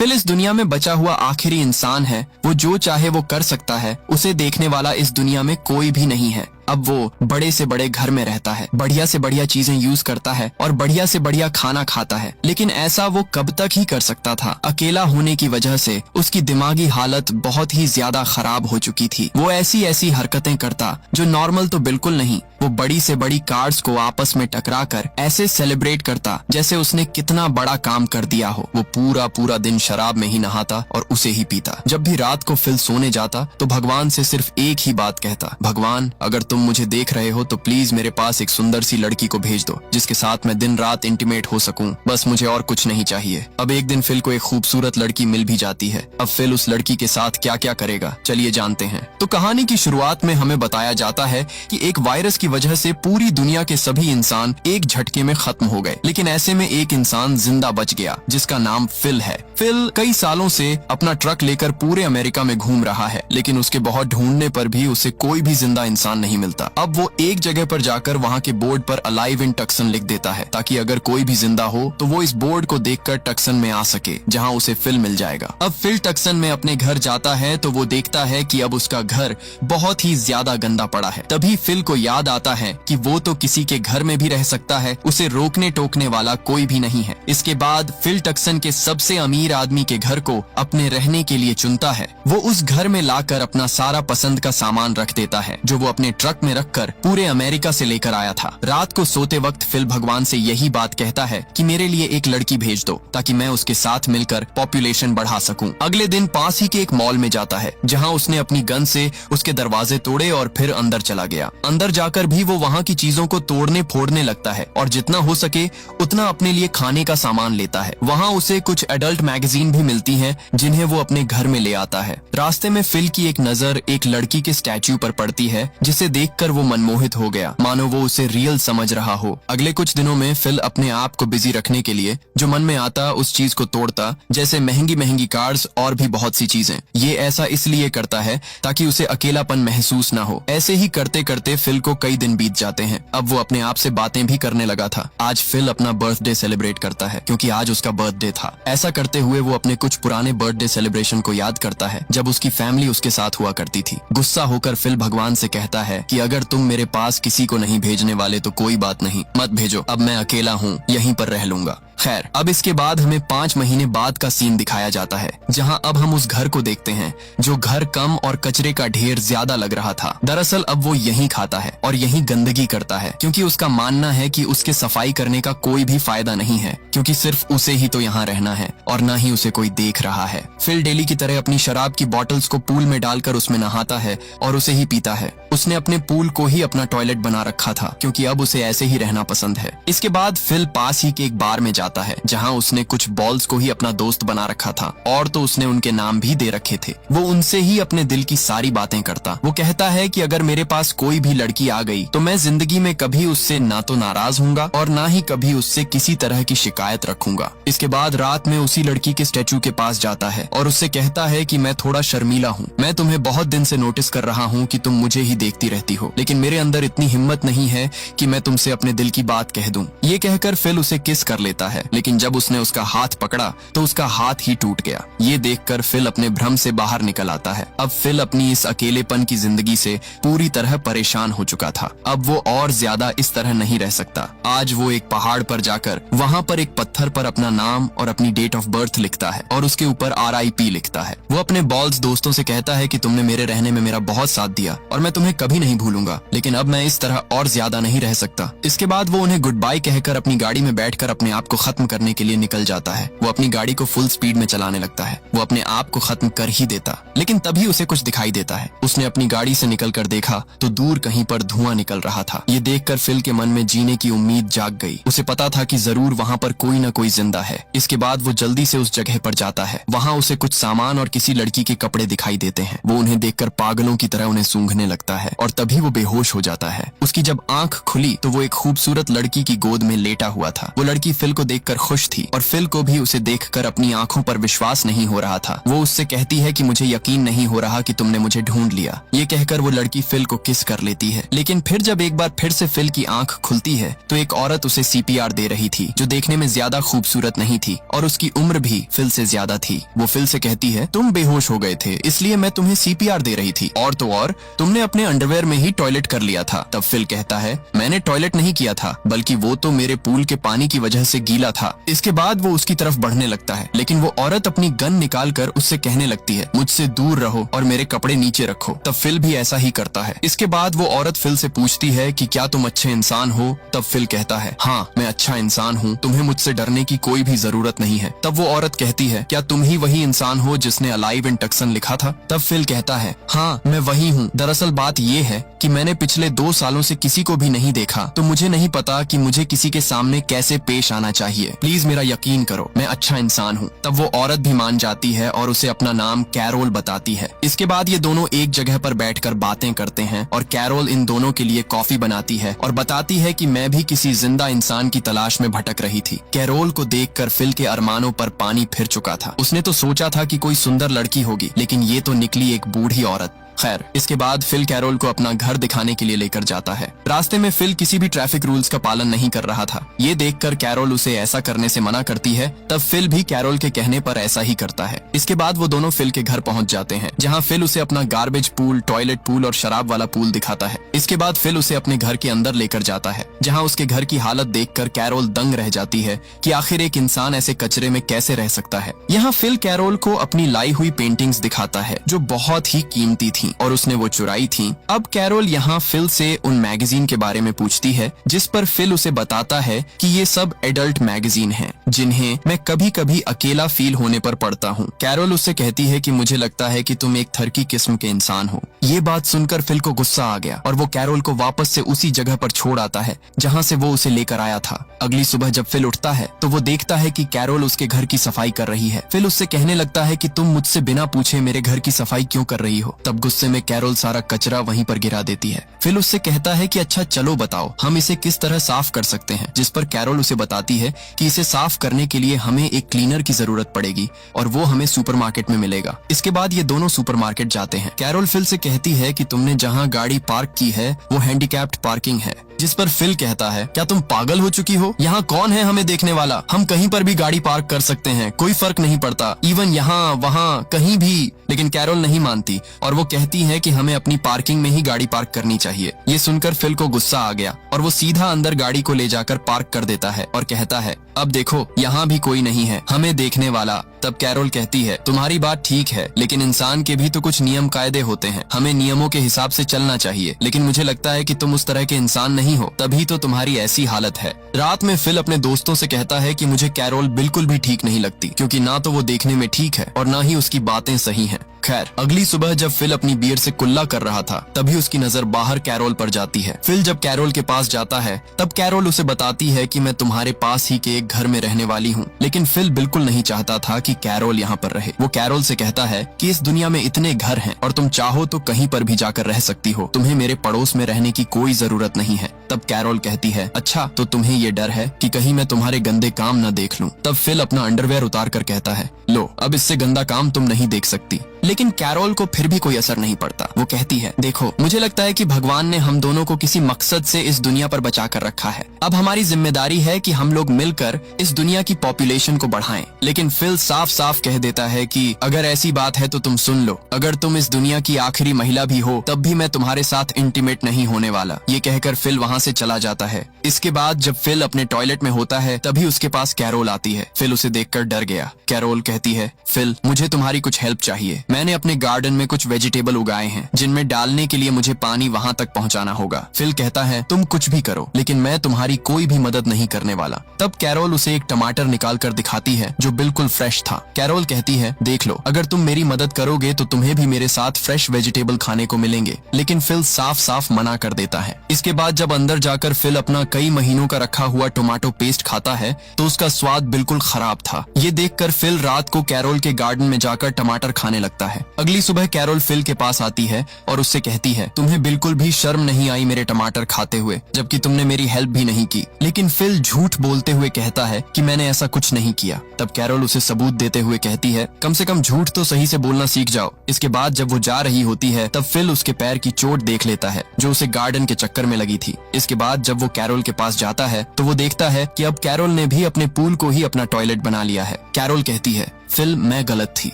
Fill इस दुनिया में बचा हुआ आखिरी इंसान है। वो जो चाहे वो कर सकता है। उसे देखने वाला इस दुनिया में कोई भी नहीं है। अब वो बड़े से बड़े घर में रहता है, बढ़िया से बढ़िया चीजें यूज करता है और बढ़िया से बढ़िया खाना खाता है। लेकिन ऐसा वो कब तक ही कर सकता था। अकेला होने की वजह से उसकी दिमागी हालत बहुत ही ज्यादा खराब हो चुकी थी। वो ऐसी ऐसी हरकतें करता जो नॉर्मल तो बिल्कुल नहीं। वो बड़ी से बड़ी कार्स को आपस में टकरा कर ऐसे सेलिब्रेट करता जैसे उसने कितना बड़ा काम कर दिया हो। वो पूरा पूरा दिन शराब में ही नहाता और उसे ही पीता। जब भी रात को फिल सोने जाता तो भगवान से सिर्फ एक ही बात कहता, भगवान अगर तुम मुझे देख रहे हो तो प्लीज मेरे पास एक सुंदर सी लड़की को भेज दो जिसके साथ मैं दिन रात इंटीमेट हो सकूं। बस मुझे और कुछ नहीं चाहिए। अब एक दिन फिल को एक खूबसूरत लड़की मिल भी जाती है। अब फिल उस लड़की के साथ क्या क्या करेगा चलिए जानते हैं। तो कहानी की शुरुआत में हमें बताया जाता है कि एक वायरस की वजह से पूरी दुनिया के सभी इंसान एक झटके में खत्म हो गए। लेकिन ऐसे में एक इंसान जिंदा बच गया जिसका नाम फिल है। फिल कई सालों से अपना ट्रक लेकर पूरे अमेरिका में घूम रहा है, लेकिन उसके बहुत ढूंढने पर भी उसे कोई भी जिंदा इंसान नहीं मिलता। अब वो एक जगह पर जाकर वहाँ के बोर्ड पर अलाइव इन टक्सन लिख देता है ताकि अगर कोई भी जिंदा हो तो वो इस बोर्ड को देखकर टक्सन में आ सके जहाँ उसे फिल मिल जाएगा। अब फिल टक्सन में अपने घर जाता है तो वो देखता है कि अब उसका घर बहुत ही ज्यादा गंदा पड़ा है। तभी फिल को याद आता है कि वो तो किसी के घर में भी रह सकता है, उसे रोकने टोकने वाला कोई भी नहीं है। इसके बाद फिल टक्सन के सबसे अमीर आदमी के घर को अपने रहने के लिए चुनता है। वो उस घर में लाकर अपना सारा पसंद का सामान रख देता है जो वो अपने ट्रक में रखकर पूरे अमेरिका से लेकर आया था। रात को सोते वक्त फिल भगवान से यही बात कहता है कि मेरे लिए एक लड़की भेज दो ताकि मैं उसके साथ मिलकर पॉपुलेशन बढ़ा सकूं। अगले दिन पास ही के एक मॉल में जाता है जहां उसने अपनी गन से उसके दरवाजे तोड़े और फिर अंदर चला गया। अंदर जाकर भी वो वहां की चीजों को तोड़ने फोड़ने लगता है और जितना हो सके उतना अपने लिए खाने का सामान लेता है। वहाँ उसे कुछ एडल्ट मैगजीन भी मिलती हैं जिन्हें वो अपने घर में ले आता है। रास्ते में फिल की एक नजर एक लड़की के स्टैच्यू पर पड़ती है जिसे देखकर वो मनमोहित हो गया, मानो वो उसे रियल समझ रहा हो। अगले कुछ दिनों में फिल अपने आप को बिजी रखने के लिए जो मन में आता उस चीज को तोड़ता, जैसे महंगी महंगी कार्स और भी बहुत सी चीजें। ये ऐसा इसलिए करता है ताकि उसे अकेलापन महसूस ना हो। ऐसे ही करते करते फिल को कई दिन बीत जाते हैं। अब वो अपने आप से बातें भी करने लगा था। आज फिल अपना बर्थडे सेलिब्रेट करता है क्योंकि आज उसका बर्थडे था। ऐसा करते हुए वो अपने कुछ पुराने बर्थडे सेलिब्रेशन को याद करता है जब उसकी फैमिली उसके साथ हुआ करती थी। गुस्सा होकर फिल भगवान से कहता है कि अगर तुम मेरे पास किसी को नहीं भेजने वाले तो कोई बात नहीं, मत भेजो, अब मैं अकेला हूँ, यहीं पर रह लूंगा। खैर, अब इसके बाद हमें 5 महीने बाद का सीन दिखाया जाता है जहां अब हम उस घर को देखते हैं जो घर कम और कचरे का ढेर ज्यादा लग रहा था। दरअसल अब वो यहीं खाता है और यहीं गंदगी करता है क्योंकि उसका मानना है कि उसके सफाई करने का कोई भी फायदा नहीं है क्योंकि सिर्फ उसे ही तो यहाँ रहना है और न ही उसे कोई देख रहा है। फिल डेली की तरह अपनी शराब की बॉटल्स को पूल में डालकर उसमें नहाता है और उसे ही पीता है। उसने अपने पूल को ही अपना टॉयलेट बना रखा था क्योंकि अब उसे ऐसे ही रहना पसंद है। इसके बाद फिल पास ही के एक बार में जाता है जहां उसने कुछ बॉल्स को ही अपना दोस्त बना रखा था और तो उसने उनके नाम भी दे रखे थे। वो उनसे ही अपने दिल की सारी बातें करता। वो कहता है कि अगर मेरे पास कोई भी लड़की आ गई तो मैं जिंदगी में कभी उससे ना तो नाराज होऊंगा और ना ही कभी उससे किसी तरह की शिकायत रखूंगा। इसके बाद रात में उसी लड़की के स्टैचू के पास जाता है और उससे कहता है कि मैं थोड़ा शर्मीला हूँ, मैं तुम्हें बहुत दिन से नोटिस कर रहा हूँ कि तुम मुझे ही देखती रहती हो, लेकिन मेरे अंदर इतनी हिम्मत नहीं है कि मैं तुमसे अपने दिल की बात कह दूं। ये कहकर फिल उसे किस कर लेता है, लेकिन जब उसने उसका हाथ पकड़ा तो उसका हाथ ही टूट गया। ये देखकर फिल अपने भ्रम से बाहर निकल आता है। अब फिल अपनी इस अकेलेपन की जिंदगी से पूरी तरह परेशान हो चुका था। अब वो और ज्यादा इस तरह नहीं रह सकता। आज वो एक पहाड़ पर जाकर वहाँ पर एक पत्थर पर अपना नाम और अपनी डेट ऑफ बर्थ लिखता है और उसके ऊपर RIP लिखता है। वो अपने बॉल्स दोस्तों से कहता है कि तुमने मेरे रहने में मेरा बहुत साथ दिया और मैं तुम्हें कभी नहीं भूलूंगा, लेकिन अब मैं इस तरह और ज्यादा नहीं रह सकता। इसके बाद वो उन्हें गुड बाय कहकर अपनी गाड़ी में बैठकर अपने आप को खत्म करने के लिए निकल जाता है। वो अपनी गाड़ी को फुल स्पीड में चलाने लगता है। वो अपने आप को खत्म कर ही देता, लेकिन तभी उसे कुछ दिखाई देता है। उसने अपनी गाड़ी से निकलकर देखा तो दूर कहीं पर धुआं निकल रहा था। ये देखकर फिल के मन में जीने की उम्मीद जाग गई। उसे पता था कि जरूर वहाँ पर कोई न कोई जिंदा है। इसके बाद वो जल्दी से उस जगह पर जाता है। वहाँ उसे कुछ सामान और किसी लड़की के कपड़े दिखाई देते हैं। वो उन्हें देखकर पागलों की तरह उन्हें सूंघने लगता है और तभी तभी वो बेहोश हो जाता है। उसकी जब आंख खुली तो वो एक खूबसूरत लड़की की गोद में लेटा हुआ था। वो लड़की फिल को देखकर खुश थी और फिल को भी उसे देखकर अपनी आंखों पर विश्वास नहीं हो रहा था। वो उससे कहती है कि मुझे यकीन नहीं हो रहा कि तुमने मुझे ढूंढ लिया। ये कहकर वो लड़की फिल को किस कर लेती है। लेकिन फिर जब एक बार फिर से फिल की आंख खुलती है तो एक औरत उसे सीपीआर दे रही थी, जो देखने में ज्यादा खूबसूरत नहीं थी और उसकी उम्र भी फिल से ज्यादा थी। वो फिल से कहती है, तुम बेहोश हो गए थे इसलिए मैं तुम्हें सीपीआर दे रही थी, और तो और तुमने अपने अंडरवेयर में ही टॉयलेट कर लिया था। तब फिल कहता है, मैंने टॉयलेट नहीं किया था, बल्कि वो तो मेरे पूल के पानी की वजह से गीला था। इसके बाद वो उसकी तरफ बढ़ने लगता है, लेकिन वो औरत अपनी गन निकाल कर उससे कहने लगती है, मुझसे दूर रहो और मेरे कपड़े नीचे रखो। तब फिल भी ऐसा ही करता है। इसके बाद वो औरत फिल से पूछती है कि क्या तुम अच्छे इंसान हो? तब फिल कहता है, हाँ मैं अच्छा इंसान हूँ, तुम्हें मुझसे डरने की कोई भी जरूरत नहीं है। तब वो औरत कहती है, क्या तुम ही वही इंसान हो जिसने अलाइव इन टक्सन लिखा था? तब फिल कहता है, हाँ मैं वही हूँ। दरअसल बात ये है कि मैंने पिछले 2 सालों से किसी को भी नहीं देखा, तो मुझे नहीं पता कि मुझे किसी के सामने कैसे पेश आना चाहिए। प्लीज मेरा यकीन करो, मैं अच्छा इंसान हूँ। तब वो औरत भी मान जाती है और उसे अपना नाम कैरोल बताती है। इसके बाद ये दोनों एक जगह पर बैठकर बातें करते हैं और कैरोल इन दोनों के लिए कॉफी बनाती है और बताती है कि मैं भी किसी जिंदा इंसान की तलाश में भटक रही थी। कैरोल को देखकर फिल के अरमानों पर पानी फिर चुका था। उसने तो सोचा था कि कोई सुंदर लड़की होगी, लेकिन ये तो निकली एक बूढ़ी औरत। खैर, इसके बाद फिल कैरोल को अपना घर दिखाने के लिए लेकर जाता है। रास्ते में फिल किसी भी ट्रैफिक रूल्स का पालन नहीं कर रहा था। ये देखकर कैरोल उसे ऐसा करने से मना करती है। तब फिल भी कैरोल के कहने पर ऐसा ही करता है। इसके बाद वो दोनों फिल के घर पहुंच जाते हैं, जहां फिल उसे अपना गार्बेज पूल, टॉयलेट पूल और शराब वाला पूल दिखाता है। इसके बाद फिल उसे अपने घर के अंदर लेकर जाता है, जहाँ उसके घर की हालत देखकर कैरोल दंग रह जाती है कि आखिर एक इंसान ऐसे कचरे में कैसे रह सकता है। यहाँ फिल कैरोल को अपनी लाई हुई पेंटिंग्स दिखाता है, जो बहुत ही कीमती थी और उसने वो चुराई थी। अब कैरोल यहाँ फिल से उन मैगजीन के बारे में पूछती है, जिस पर फिल उसे बताता है कि ये सब एडल्ट मैगजीन हैं, जिन्हें मैं कभी कभी अकेला फील होने पर पढ़ता हूँ। कैरोल उससे कहती है कि मुझे लगता है कि तुम एक थरकी किस्म के इंसान हो। ये बात सुनकर फिल को गुस्सा आ गया और वो कैरोल को वापस से उसी जगह पर छोड़ आता है जहाँ से वो उसे लेकर आया था। अगली सुबह जब फिल उठता है तो वो देखता है कि कैरोल उसके घर की सफाई कर रही है। फिल उससे कहने लगता है कि तुम मुझसे बिना पूछे मेरे घर की सफाई क्यों कर रही हो? तब गुस्से में कैरोल सारा कचरा वहीं पर गिरा देती है। फिल उससे कहता है कि अच्छा चलो बताओ, हम इसे किस तरह साफ कर सकते हैं? जिस पर कैरोल उसे बताती है कि इसे साफ करने के लिए हमें एक क्लीनर की जरूरत पड़ेगी और वो हमें सुपरमार्केट में मिलेगा। इसके बाद ये दोनों सुपरमार्केट जाते हैं। कैरोल फिल से कहती है कि तुमने जहाँ गाड़ी पार्क की है वो हैंडीकैप्ड पार्किंग है। जिस पर फिल कहता है, क्या तुम पागल हो चुकी हो? यहाँ कौन है हमें देखने वाला? हम कहीं पर भी गाड़ी पार्क कर सकते हैं, कोई फर्क नहीं पड़ता, इवन यहाँ वहाँ कहीं भी। लेकिन कैरोल नहीं मानती और वो कहती है कि हमें अपनी पार्किंग में ही गाड़ी पार्क करनी चाहिए। ये सुनकर फिल को गुस्सा आ गया और वो सीधा अंदर गाड़ी को ले जाकर पार्क कर देता है और कहता है, अब देखो यहाँ भी कोई नहीं है हमें देखने वाला। तब कैरोल कहती है, तुम्हारी बात ठीक है, लेकिन इंसान के भी तो कुछ नियम कायदे होते हैं, हमें नियमों के हिसाब से चलना चाहिए। लेकिन मुझे लगता है कि तुम उस तरह के इंसान नहीं हो, तभी तो तुम्हारी ऐसी हालत है। रात में फिल अपने दोस्तों से कहता है कि मुझे कैरोल बिल्कुल भी ठीक नहीं लगती, क्योंकि ना तो वो देखने में ठीक है और ना ही उसकी बातें सही हैं। खैर, अगली सुबह जब फिल अपनी बियर से कुल्ला कर रहा था, तभी उसकी नजर बाहर कैरोल पर जाती है। फिल जब कैरोल के पास जाता है तब कैरोल उसे बताती है कि मैं तुम्हारे पास ही के एक घर में रहने वाली हूँ। लेकिन फिल बिल्कुल नहीं चाहता था कि कैरोल यहाँ पर रहे। वो कैरोल से कहता है कि इस दुनिया में इतने घर हैं और तुम चाहो तो कहीं पर भी जाकर रह सकती हो, तुम्हें मेरे पड़ोस में रहने की कोई जरूरत नहीं है। तब कैरोल कहती है, अच्छा तो तुम्हें ये डर है कि कहीं मैं तुम्हारे गंदे काम न देख लूं। तब फिल अपना अंडरवेयर उतार कर कहता है, लो अब इससे गंदा काम तुम नहीं देख सकती। लेकिन कैरोल को फिर भी कोई असर नहीं पड़ता। वो कहती है, देखो मुझे लगता है कि भगवान ने हम दोनों को किसी मकसद से इस दुनिया पर बचा कर रखा है। अब हमारी जिम्मेदारी है कि हम लोग मिलकर इस दुनिया की पॉपुलेशन को बढ़ाएं। लेकिन फिल साफ साफ कह देता है कि अगर ऐसी बात है तो तुम सुन लो, अगर तुम इस दुनिया की आखिरी महिला भी हो तब भी मैं तुम्हारे साथ इंटीमेट नहीं होने वाला। ये कहकर फिल वहाँ से चला जाता है। इसके बाद जब फिल अपने टॉयलेट में होता है तभी उसके पास कैरोल आती है। फिल उसे देखकर डर गया। कैरोल कहती है, फिल मुझे तुम्हारी कुछ हेल्प चाहिए। मैंने अपने गार्डन में कुछ वेजिटेबल उगाए हैं जिनमें डालने के लिए मुझे पानी वहाँ तक पहुँचाना होगा। फिल कहता है, तुम कुछ भी करो लेकिन मैं तुम्हारी कोई भी मदद नहीं करने वाला। तब कैरोल उसे एक टमाटर निकाल कर दिखाती है जो बिल्कुल फ्रेश था। कैरोल कहती है, देख लो, अगर तुम मेरी मदद करोगे तो तुम्हें भी मेरे साथ फ्रेश वेजिटेबल खाने को मिलेंगे। लेकिन फिल साफ साफ मना कर देता है। इसके बाद जब अंदर जाकर फिल अपना कई महीनों का रखा हुआ टोमेटो पेस्ट खाता है तो उसका स्वाद बिल्कुल खराब था। ये देखकर फिल रात को कैरोल के गार्डन में जाकर टमाटर खाने लगता लगता है। अगली सुबह कैरोल फिल के पास आती है और उससे कहती है, तुम्हें बिल्कुल भी शर्म नहीं आई मेरे टमाटर खाते हुए, जबकि तुमने मेरी हेल्प भी नहीं की। लेकिन फिल झूठ बोलते हुए कहता है कि मैंने ऐसा कुछ नहीं किया। तब कैरोल उसे सबूत देते हुए कहती है, कम से कम झूठ तो सही से बोलना सीख जाओ। इसके बाद जब वो जा रही होती है तब फिल उसके पैर की चोट देख लेता है जो उसे गार्डन के चक्कर में लगी थी। इसके बाद जब वो कैरोल के पास जाता है तो वो देखता है कि अब कैरोल ने भी अपने पूल को ही अपना टॉयलेट बना लिया है। कैरोल कहती है, फिल मैं गलत थी,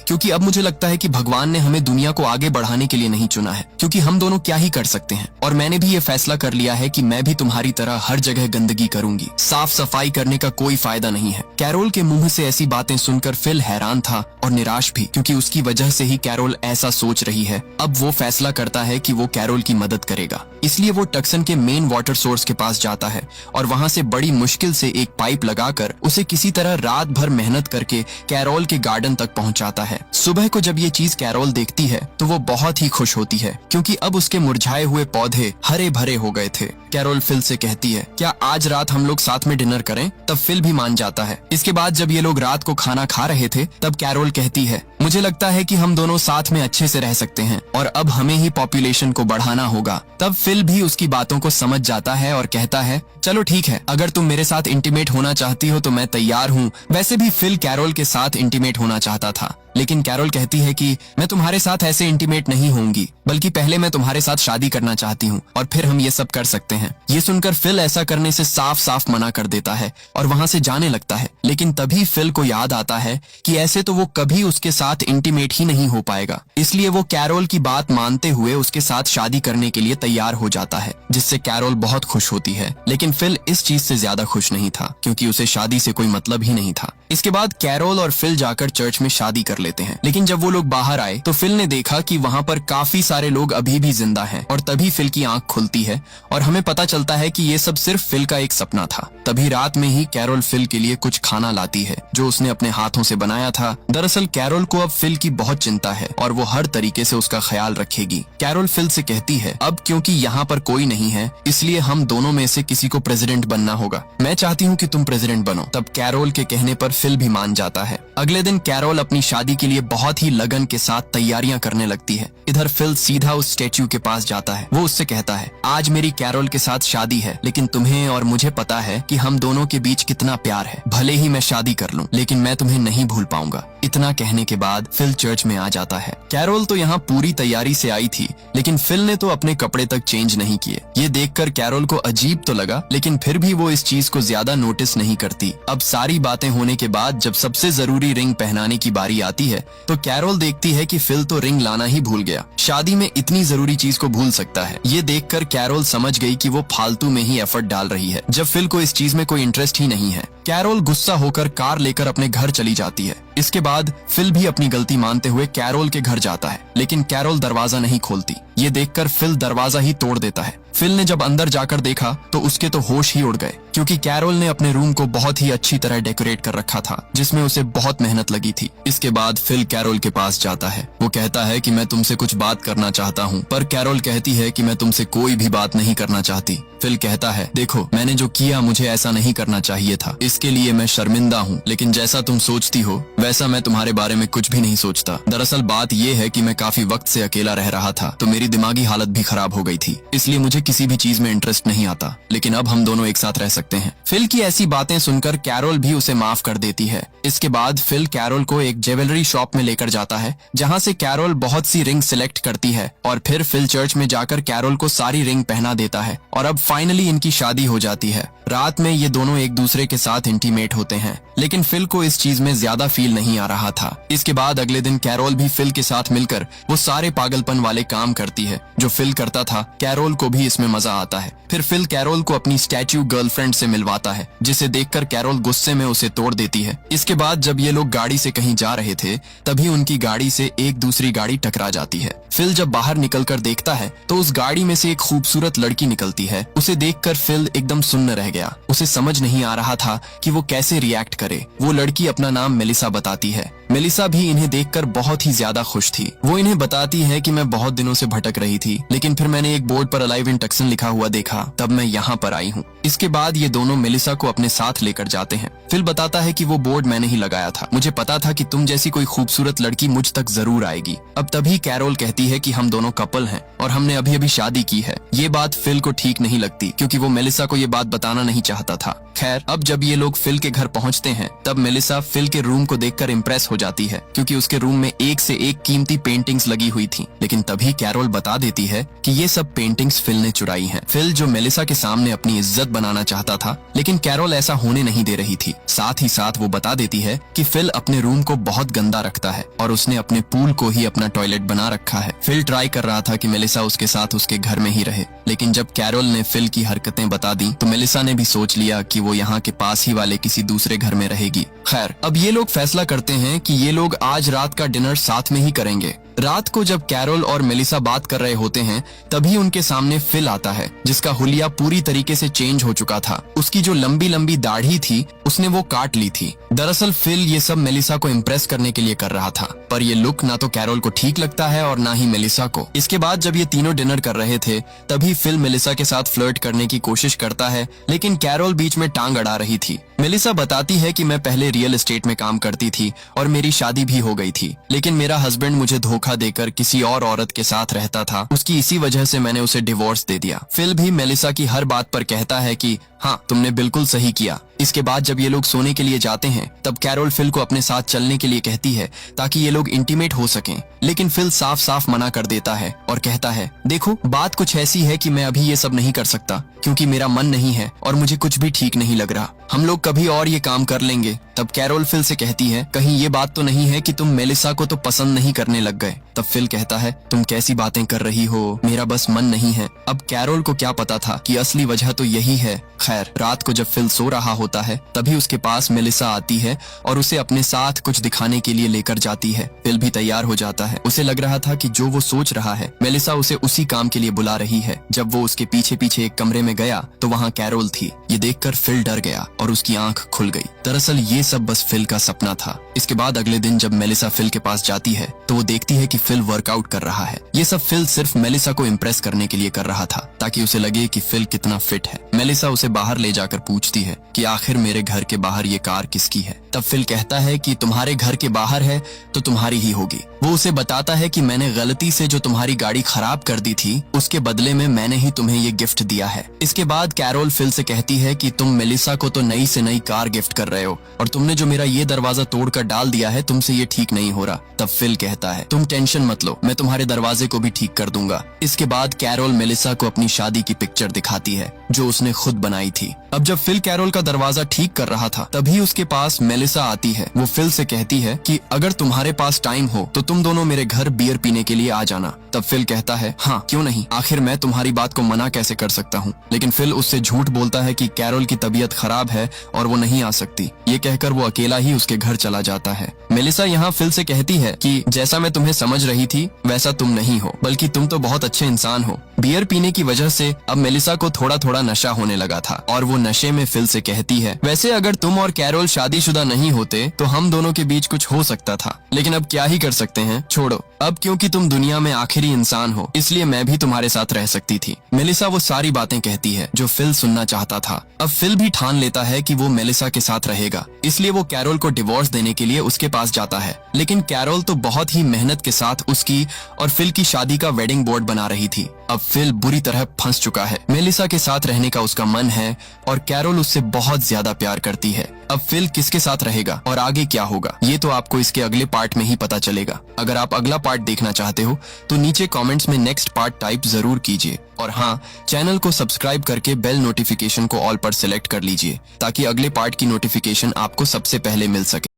क्योंकि अब मुझे लगता है कि भगवान ने हमें दुनिया को आगे बढ़ाने के लिए नहीं चुना है, क्योंकि हम दोनों क्या ही कर सकते हैं। और मैंने भी ये फैसला कर लिया है कि मैं भी तुम्हारी तरह हर जगह गंदगी करूंगी। साफ सफाई करने का कोई फायदा नहीं है। कैरोल के मुंह से ऐसी बातें सुनकर फिल हैरान था और निराश भी, क्योंकि उसकी वजह से ही कैरोल ऐसा सोच रही है। अब वो फैसला करता है कि वो कैरोल की मदद करेगा। इसलिए वो टक्सन के मेन वाटर सोर्स के पास जाता है और वहाँ से बड़ी मुश्किल से एक पाइप लगाकर उसे किसी तरह रात भर मेहनत करके कैरोल के गार्डन तक पहुँचाता है। सुबह को जब ये चीज कैरोल देखती है तो वो बहुत ही खुश होती है, क्योंकि अब उसके मुरझाए हुए पौधे हरे भरे हो गए थे। कैरोल फिल से कहती है, क्या आज रात हम लोग साथ में डिनर करें? तब फिल भी मान जाता है। इसके बाद जब ये लोग रात को खाना खा रहे थे तब कैरोल कहती है, मुझे लगता है कि हम दोनों साथ में अच्छे से रह सकते हैं और अब हमें ही पॉपुलेशन को बढ़ाना होगा। तब फिल भी उसकी बातों को समझ जाता है और कहता है, चलो ठीक है, अगर तुम मेरे साथ इंटीमेट होना चाहती हो तो मैं तैयार हूँ। वैसे भी फिल कैरोल के साथ इंटीमेट होना चाहता था, लेकिन कैरोल कहती है कि मैं तुम्हारे साथ ऐसे इंटीमेट नहीं होंगी, बल्कि पहले मैं तुम्हारे साथ शादी करना चाहती हूँ और फिर हम ये सब कर सकते हैं। ये सुनकर फिल ऐसा करने से साफ साफ मना कर देता है और वहाँ से जाने लगता है। लेकिन तभी फिल को याद आता है कि ऐसे तो वो कभी उसके साथ इंटीमेट ही नहीं हो पाएगा। इसलिए वो कैरोल की बात मानते हुए उसके साथ शादी करने के लिए तैयार हो जाता है, जिससे कैरोल बहुत खुश होती है। लेकिन फिल इस चीज से ज्यादा खुश नहीं था, क्योंकि उसे शादी से कोई मतलब ही नहीं था। इसके बाद कैरोल और फिल जाकर चर्च में शादी कर लेते हैं। लेकिन जब वो लोग बाहर आए तो फिल ने देखा कि वहाँ पर काफी सारे लोग अभी भी जिंदा हैं और तभी फिल की आंख खुलती है और हमें पता चलता है कि ये सब सिर्फ फिल का एक सपना था। तभी रात में ही कैरोल फिल के लिए कुछ खाना लाती है जो उसने अपने हाथों से बनाया था। दरअसल कैरोल को अब फिल की बहुत चिंता है और वो हर तरीके से उसका ख्याल रखेगी। कैरोल फिल से कहती है, अब क्योंकि यहाँ पर कोई नहीं है इसलिए हम दोनों में से किसी को प्रेसिडेंट बनना होगा। मैं चाहती हूँ कि तुम प्रेसिडेंट बनो। तब कैरोल के कहने पर फिल भी मान जाता है। अगले दिन कैरोल अपनी शादी के लिए बहुत ही लगन के साथ तैयारियां करने लगती है। इधर फिल सीधा उस स्टैच्यू के पास जाता है। वो उससे कहता है, आज मेरी कैरोल के साथ शादी है, लेकिन तुम्हें और मुझे पता है कि हम दोनों के बीच कितना प्यार है। भले ही मैं शादी कर लूं, लेकिन मैं तुम्हें नहीं भूल पाऊंगा। इतना कहने के बाद फिल चर्च में आ जाता है। कैरोल तो यहाँ पूरी तैयारी से आई थी, लेकिन फिल ने तो अपने कपड़े तक चेंज नहीं किए। ये देखकर कैरोल को अजीब तो लगा, लेकिन फिर भी वो इस चीज को ज्यादा नोटिस नहीं करती। अब सारी बातें होने के बाद जब सबसे जरूरी रिंग पहनाने की बारी आती है तो कैरोल देखती है कि फिल तो रिंग लाना ही भूल गया। शादी में इतनी जरूरी चीज को भूल सकता है। ये देखकर कैरोल समझ गई कि वो फालतू में ही एफर्ट डाल रही है, जब फिल को इस चीज में कोई इंटरेस्ट ही नहीं है। कैरोल गुस्सा होकर कार लेकर अपने घर चली जाती है। इसके बाद फिल भी अपनी गलती मानते हुए कैरोल के घर जाता है, लेकिन कैरोल दरवाजा नहीं खोलती। ये देखकर फिल दरवाजा ही तोड़ देता है। फिल ने जब अंदर जाकर देखा तो उसके तो होश ही उड़ गए, क्योंकि कैरोल ने अपने रूम को बहुत ही अच्छी तरह डेकोरेट कर रखा था, जिसमें उसे बहुत मेहनत लगी थी। इसके बाद फिल कैरोल के पास जाता है। वो कहता है कि मैं तुमसे कुछ बात करना चाहता हूँ, पर कैरोल कहती है कि मैं तुमसे कोई भी बात नहीं करना चाहती। फिल कहता है, देखो मैंने जो किया मुझे ऐसा नहीं करना चाहिए था, इसके लिए मैं शर्मिंदा हूँ, लेकिन जैसा तुम सोचती हो वैसा मैं तुम्हारे बारे में कुछ भी नहीं सोचता। दरअसल बात ये है कि मैं काफी वक्त से अकेला रह रहा था, तो मेरी दिमागी हालत भी खराब हो गई थी, इसलिए मुझे किसी भी चीज में इंटरेस्ट नहीं आता। लेकिन अब हम दोनों एक साथ रह सकते हैं। फिल की ऐसी बातें सुनकर कैरोल भी उसे माफ कर देती है। इसके बाद फिल कैरोल को एक ज्वेलरी शॉप में लेकर जाता है, जहाँ से कैरोल बहुत सी रिंग सिलेक्ट करती है और फिर फिल चर्च में जाकर कैरोल को सारी रिंग पहना देता है और अब फाइनली इनकी शादी हो जाती है। रात में ये दोनों एक दूसरे के साथ इंटीमेट होते हैं, लेकिन फिल को इस चीज में ज्यादा फील नहीं आ रहा था। इसके बाद अगले दिन कैरोल भी फिल के साथ मिलकर वो सारे पागलपन वाले काम करती है जो फिल करता था। कैरोल को भी इसमें मजा आता है। फिर फिल कैरोल को अपनी स्टैच्यू गर्लफ्रेंड से मिलवाता है, जिसे देखकर कैरोल गुस्से में उसे तोड़ देती है। इसके बाद जब ये लोग गाड़ी से कहीं जा रहे थे तभी उनकी गाड़ी से एक दूसरी गाड़ी टकरा जाती है। फिल जब बाहर निकलकर देखता है तो उस गाड़ी में से एक खूबसूरत लड़की निकलती है। उसे देखकर फिल एकदम सुन्न रह गया। उसे समझ नहीं आ रहा था कि वो कैसे रिएक्ट करे। वो लड़की अपना नाम मेलिसा बताती है। मेलिसा भी इन्हें देखकर बहुत ही ज्यादा खुश थी। वो इन्हें बताती है कि मैं बहुत दिनों से भटक रही थी, लेकिन फिर मैंने एक बोर्ड पर अलाइव इन टक्सन लिखा हुआ देखा, तब मैं यहाँ पर आई हूँ। इसके बाद ये दोनों मेलिसा को अपने साथ लेकर जाते हैं। फिल बताता है कि वो बोर्ड मैंने ही लगाया था, मुझे पता था कि तुम जैसी कोई खूबसूरत लड़की मुझ तक जरूर आएगी। अब तभी कैरोल कहती है कि हम दोनों कपल हैं और हमने अभी अभी शादी की है। ये बात फिल को ठीक नहीं लगती, क्योंकि वो मेलिसा को ये बात बताना नहीं चाहता था। खैर, अब जब ये लोग फिल के घर पहुंचते हैं, तब मेलिसा फिल के रूम को देखकर इम्प्रेस हो जाती है, क्योंकि उसके रूम में एक से एक कीमती पेंटिंग्स लगी हुई थी। लेकिन तभी कैरोल बता देती है कि ये सब पेंटिंग्स फिल ने चुराई हैं। फिल जो मेलिसा के सामने अपनी इज्जत बनाना चाहता था, लेकिन कैरोल ऐसा होने नहीं दे रही थी। साथ ही साथ वो बता देती है कि फिल अपने रूम को बहुत गंदा रखता है और उसने अपने पूल को ही अपना टॉयलेट बना रखा है। फिल ट्राई कर रहा था कि मेलिसा उसके साथ उसके घर में ही रहे, लेकिन जब कैरोल ने फिल की हरकतें बता दी तो मेलिसा ने भी सोच लिया कि वो यहाँ के पास ही वाले किसी दूसरे घर में रहेगी। खैर, अब ये लोग फैसला करते हैं कि ये लोग आज रात का डिनर साथ में ही करेंगे। रात को जब कैरोल और मेलिसा बात कर रहे होते हैं, तभी उनके सामने फिल आता है, जिसका हुलिया पूरी तरीके से चेंज हो चुका था। उसकी जो लंबी लंबी दाढ़ी थी, उसने वो काट ली थी। दरअसल फिल ये सब मेलिसा को इम्प्रेस करने के लिए कर रहा था, पर ये लुक ना तो कैरोल को ठीक लगता है और ना ही मेलिसा को। इसके बाद जब ये तीनों डिनर कर रहे थे, तभी फिल मेलिसा के साथ फ्लर्ट करने की कोशिश करता है, लेकिन कैरोल बीच में टांग अड़ा रही थी। मेलिसा बताती है कि मैं पहले रियल एस्टेट में काम करती थी और मेरी शादी भी हो गई थी, लेकिन मेरा हस्बैंड मुझे धोखा देकर किसी और औरत के साथ रहता था। उसकी इसी वजह से मैंने उसे डिवोर्स दे दिया। फिल भी मेलिसा की हर बात पर कहता है कि हाँ, तुमने बिल्कुल सही किया। इसके बाद जब ये लोग सोने के लिए जाते हैं, तब कैरोल फिल को अपने साथ चलने के लिए कहती है ताकि ये लोग इंटीमेट हो सकें, लेकिन फिल साफ साफ मना कर देता है और कहता है, देखो, बात कुछ ऐसी है कि मैं अभी ये सब नहीं कर सकता, क्योंकि मेरा मन नहीं है और मुझे कुछ भी ठीक नहीं लग रहा। हम लोग कभी और ये काम कर लेंगे। तब कैरोल फिल से कहती है, कहीं ये बात तो नहीं है कि तुम मेलिसा को तो पसंद नहीं करने लग गए। तब फिल कहता है, तुम कैसी बातें कर रही हो, मेरा बस मन नहीं है। अब कैरोल को क्या पता था कि असली वजह तो यही है। खैर, रात को जब फिल सो रहा होता है, तभी उसके पास मेलिसा आती है और उसे अपने साथ कुछ दिखाने के लिए लेकर जाती है। फिल भी तैयार हो जाता है। उसे लग रहा था कि जो वो सोच रहा है, मेलिसा उसे उसी काम के लिए बुला रही है। जब वो उसके पीछे पीछे एक कमरे में गया, तो वहाँ कैरोल थी। ये देखकर फिल डर गया और उसकी आंख खुल गई। दरअसल ये सब बस फिल का सपना था। इसके बाद अगले दिन जब मेलिसा फिल के पास जाती है, तो वो देखती है कि फिल वर्कआउट कर रहा है। ये सब फिल सिर्फ मेलिसा को इम्प्रेस करने के लिए कर रहा था, ताकि उसे लगे कि फिल कितना फिट है। मेलिसा उसे बाहर ले जाकर पूछती है कि आखिर मेरे घर के बाहर ये कार किसकी है। तब फिल कहता है कि तुम्हारे घर के बाहर है तो तुम्हारी ही होगी। वो उसे बताता है कि मैंने गलती से जो तुम्हारी गाड़ी खराब कर दी थी, उसके बदले में मैंने ही तुम्हें ये गिफ्ट दिया है। इसके बाद कैरोल फिल से कहती है कि तुम मेलिसा को तो नई से नई कार गिफ्ट कर रहे हो, और तुमने जो मेरा ये दरवाजा तोड़कर डाल दिया है, तुमसे ये ठीक नहीं हो रहा। तब फिल कहता है, तुम टेंशन मत लो, मैं तुम्हारे दरवाजे को भी ठीक कर दूंगा। इसके बाद कैरोल मेलिसा को अपनी शादी की पिक्चर दिखाती है, जो उसने खुद बनाई थी। अब जब फिल कैरोल का दरवाजा ठीक कर रहा था, तभी उसके पास मेलिसा आती है। वो फिल से कहती है कि अगर तुम्हारे पास टाइम हो तो तुम दोनों मेरे घर बियर पीने के लिए आ जाना। तब फिल कहता है, हाँ क्यों नहीं, आखिर मैं तुम्हारी बात को मना कैसे कर सकता हूँ। लेकिन फिल उससे झूठ बोलता है कि कैरोल की तबीयत खराब है और वो नहीं आ सकती। ये कहकर वो अकेला ही उसके घर चला जाता है। मेलिसा यहाँ फिल से कहती है कि जैसा मैं तुम्हें समझ रही थी, वैसा तुम नहीं हो, बल्कि तुम तो बहुत अच्छे इंसान हो। बियर पीने की वजह से अब मेलिसा को थोड़ा थोड़ा नशा होने लगा था, और वो नशे में फिल से कहती है, वैसे अगर तुम और कैरोल शादीशुदा नहीं होते तो हम दोनों के बीच कुछ हो सकता था, लेकिन अब क्या ही कर सकते हैं, छोड़ो। अब क्योंकि तुम दुनिया में आखिरी इंसान हो, इसलिए मैं भी तुम्हारे साथ रह सकती थी। मेलिसा वो सारी बातें कहती है जो फिल सुनना चाहता था। अब फिल भी ठान लेता है कि वो मेलिसा के साथ रहेगा, इसलिए वो कैरोल को डिवोर्स देने के लिए उसके पास जाता है। लेकिन कैरोल तो बहुत ही मेहनत के साथ उसकी और फिल की शादी का वेडिंग बोर्ड बना रही थी। अब फिल बुरी तरह फंस चुका है। मेलिसा के साथ रहने का उसका मन है और कैरोल उससे बहुत ज्यादा प्यार करती है। अब फिल किसके साथ रहेगा और आगे क्या होगा, ये तो आपको इसके अगले पार्ट में ही पता चलेगा। अगर आप अगला पार्ट देखना चाहते हो तो नीचे कमेंट्स में नेक्स्ट पार्ट टाइप जरूर कीजिए, और हाँ, चैनल को सब्सक्राइब करके बेल नोटिफिकेशन को ऑल पर सिलेक्ट कर लीजिए, ताकि अगले पार्ट की नोटिफिकेशन आपको सबसे पहले मिल सके।